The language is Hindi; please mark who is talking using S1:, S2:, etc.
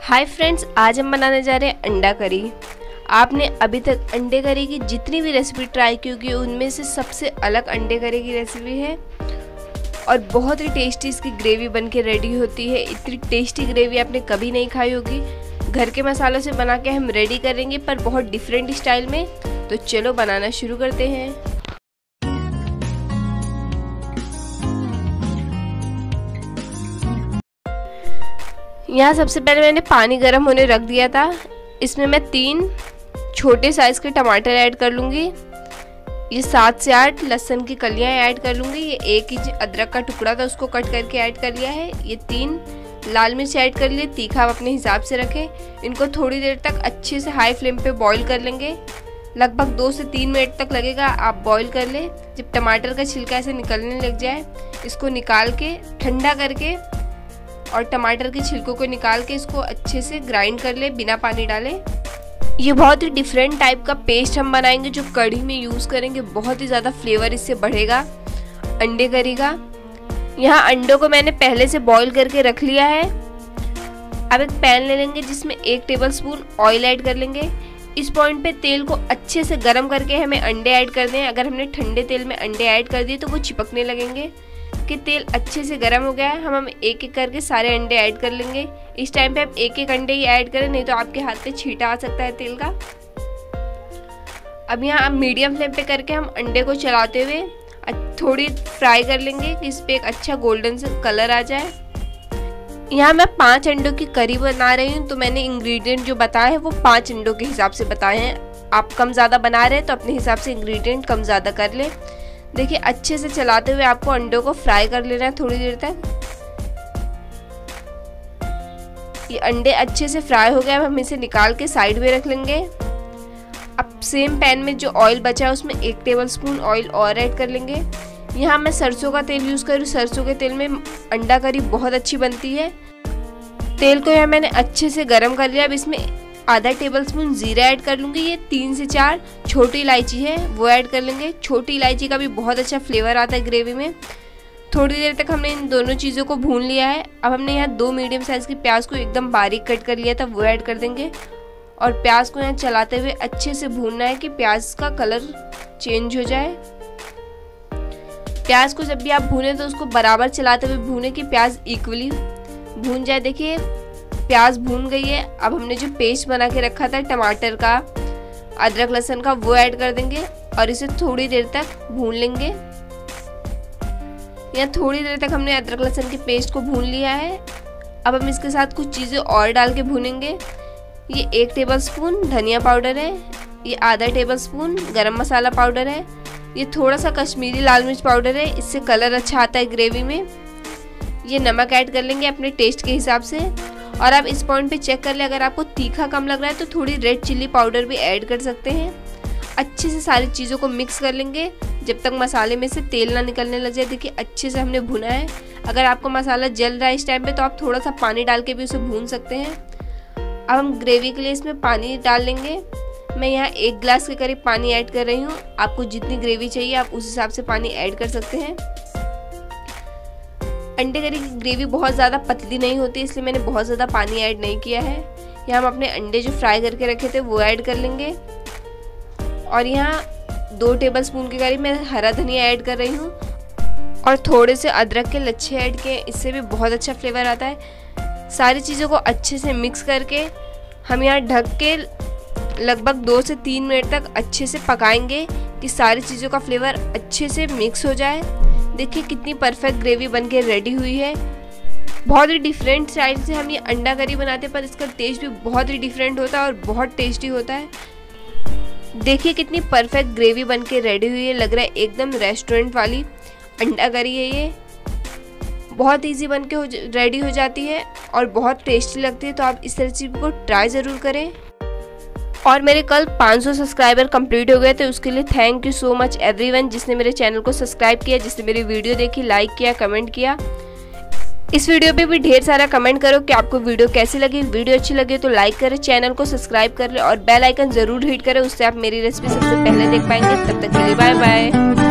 S1: हाय फ्रेंड्स, आज हम बनाने जा रहे हैं अंडा करी। आपने अभी तक अंडे करी की जितनी भी रेसिपी ट्राई की होगी उनमें से सबसे अलग अंडे करी की रेसिपी है और बहुत ही टेस्टी इसकी ग्रेवी बनके रेडी होती है। इतनी टेस्टी ग्रेवी आपने कभी नहीं खाई होगी। घर के मसालों से बना के हम रेडी करेंगे पर बहुत डिफरेंट स्टाइल में। तो चलो बनाना शुरू करते हैं। यहाँ सबसे पहले मैंने पानी गर्म होने रख दिया था। इसमें मैं 3 छोटे साइज़ के टमाटर ऐड कर लूँगी। ये 7 से 8 लहसुन की कलियाँ ऐड कर लूँगी। ये 1 इंच अदरक का टुकड़ा था, उसको कट करके ऐड कर लिया है। ये 3 लाल मिर्च ऐड कर लिए। तीखा आप अपने हिसाब से रखें। इनको थोड़ी देर तक अच्छे से हाई फ्लेम पे बॉईल कर लेंगे। लगभग 2 से 3 मिनट तक लगेगा, आप बॉईल कर लें। जब टमाटर का छिलका ऐसे निकलने लग जाए, इसको निकाल के ठंडा करके और टमाटर के छिलकों को निकाल के इसको अच्छे से ग्राइंड कर ले बिना पानी डाले। ये बहुत ही डिफरेंट टाइप का पेस्ट हम बनाएंगे जो कढ़ी में यूज़ करेंगे। बहुत ही ज़्यादा फ्लेवर इससे बढ़ेगा अंडे करी का। यहाँ अंडों को मैंने पहले से बॉईल करके रख लिया है। अब एक पैन ले लेंगे जिसमें 1 टेबलस्पून ऑयल ऐड कर लेंगे। इस पॉइंट पे तेल को अच्छे से गर्म करके हमें अंडे ऐड कर दें। अगर हमने ठंडे तेल में अंडे ऐड कर दिए तो वो चिपकने लगेंगे। कि तेल अच्छे से गर्म हो गया है, हम एक एक करके सारे अंडे ऐड कर लेंगे। इस टाइम पे आप एक एक अंडे ही ऐड करें, नहीं तो आपके हाथ पे छींटा आ सकता है तेल का। अब यहाँ आप मीडियम फ्लेम पे करके हम अंडे को चलाते हुए थोड़ी फ्राई कर लेंगे कि इस पे एक अच्छा गोल्डन से कलर आ जाए। यहाँ मैं 5 अंडों की करी बना रही हूँ, तो मैंने इंग्रेडिएंट जो बताए हैं वो 5 अंडों के हिसाब से बताए हैं। आप कम ज़्यादा बना रहे हैं तो अपने हिसाब से इंग्रेडिएंट कम ज़्यादा कर लें। देखिए अच्छे से चलाते हुए आपको अंडों को फ्राई कर लेना है थोड़ी देर तक। ये अंडे अच्छे से फ्राई हो गए। अब हम इसे निकाल के साइड में रख लेंगे। अब सेम पैन में जो ऑयल बचा है उसमें 1 टेबलस्पून ऑयल और ऐड कर लेंगे। यहाँ मैं सरसों का तेल यूज़ कर रही हूँ। सरसों के तेल में अंडा करी बहुत अच्छी बनती है। तेल को यहाँ मैंने अच्छे से गर्म कर लिया। अब इसमें आधा टेबलस्पून जीरा ऐड कर लूँगी। ये 3 से 4 छोटी इलायची है वो ऐड कर लेंगे। छोटी इलायची का भी बहुत अच्छा फ्लेवर आता है ग्रेवी में। थोड़ी देर तक हमने इन दोनों चीज़ों को भून लिया है। अब हमने यहाँ 2 मीडियम साइज़ की प्याज को एकदम बारीक कट कर लिया था, वो ऐड कर देंगे। और प्याज को यहाँ चलाते हुए अच्छे से भूनना है कि प्याज का कलर चेंज हो जाए। प्याज को जब भी आप भूने तो उसको बराबर चलाते हुए भूने कि प्याज इक्वली भून जाए। देखिए प्याज भून गई है। अब हमने जो पेस्ट बना के रखा था टमाटर का, अदरक लहसुन का, वो ऐड कर देंगे और इसे थोड़ी देर तक भून लेंगे। यहाँ थोड़ी देर तक हमने अदरक लहसुन के पेस्ट को भून लिया है। अब हम इसके साथ कुछ चीज़ें और डाल के भूनेंगे। ये 1 टेबलस्पून धनिया पाउडर है। ये आधा टेबलस्पून गरम मसाला पाउडर है। ये थोड़ा सा कश्मीरी लाल मिर्च पाउडर है, इससे कलर अच्छा आता है ग्रेवी में। ये नमक ऐड कर लेंगे अपने टेस्ट के हिसाब से। और आप इस पॉइंट पे चेक कर ले, अगर आपको तीखा कम लग रहा है तो थोड़ी रेड चिल्ली पाउडर भी ऐड कर सकते हैं। अच्छे से सारी चीज़ों को मिक्स कर लेंगे जब तक मसाले में से तेल ना निकलने लग जाए। देखिए अच्छे से हमने भुना है। अगर आपको मसाला जल रहा है इस टाइम पे तो आप थोड़ा सा पानी डाल के भी उसे भून सकते हैं। अब हम ग्रेवी के लिए इसमें पानी डाल लेंगे। मैं यहाँ 1 गिलास के करीब पानी ऐड कर रही हूँ। आपको जितनी ग्रेवी चाहिए आप उस हिसाब से पानी ऐड कर सकते हैं। अंडे करी की ग्रेवी बहुत ज़्यादा पतली नहीं होती, इसलिए मैंने बहुत ज़्यादा पानी ऐड नहीं किया है। यहाँ हम अपने अंडे जो फ्राई करके रखे थे वो ऐड कर लेंगे। और यहाँ 2 टेबलस्पून के करीब मैं हरा धनिया ऐड कर रही हूँ और थोड़े से अदरक के लच्छे ऐड किए, इससे भी बहुत अच्छा फ्लेवर आता है। सारी चीज़ों को अच्छे से मिक्स करके हम यहाँ ढक के लगभग 2 से 3 मिनट तक अच्छे से पकाएंगे कि सारी चीज़ों का फ्लेवर अच्छे से मिक्स हो जाए। देखिए कितनी परफेक्ट ग्रेवी बनके रेडी हुई है। बहुत ही डिफरेंट स्टाइल से हम ये अंडा करी बनाते हैं पर इसका टेस्ट भी बहुत ही डिफरेंट होता है और बहुत टेस्टी होता है। देखिए कितनी परफेक्ट ग्रेवी बनके रेडी हुई है। लग रहा है एकदम रेस्टोरेंट वाली अंडा करी है। ये बहुत इजी बनके रेडी हो जाती है और बहुत टेस्टी लगती है। तो आप इस रेसिपी को ट्राई ज़रूर करें। और मेरे कल 500 सब्सक्राइबर कंप्लीट हो गए थे, उसके लिए thank you so much everyone जिसने मेरे चैनल को सब्सक्राइब किया, जिसने मेरी वीडियो देखी, लाइक किया, कमेंट किया। इस वीडियो पे भी ढेर सारा कमेंट करो कि आपको वीडियो कैसी लगी। वीडियो अच्छी लगी तो लाइक करें, चैनल को सब्सक्राइब कर ले और बेल आइकन ज़रूर हिट करें, उससे आप मेरी रेसिपी सबसे पहले देख पाएंगे। तब तक के लिए बाय बाय।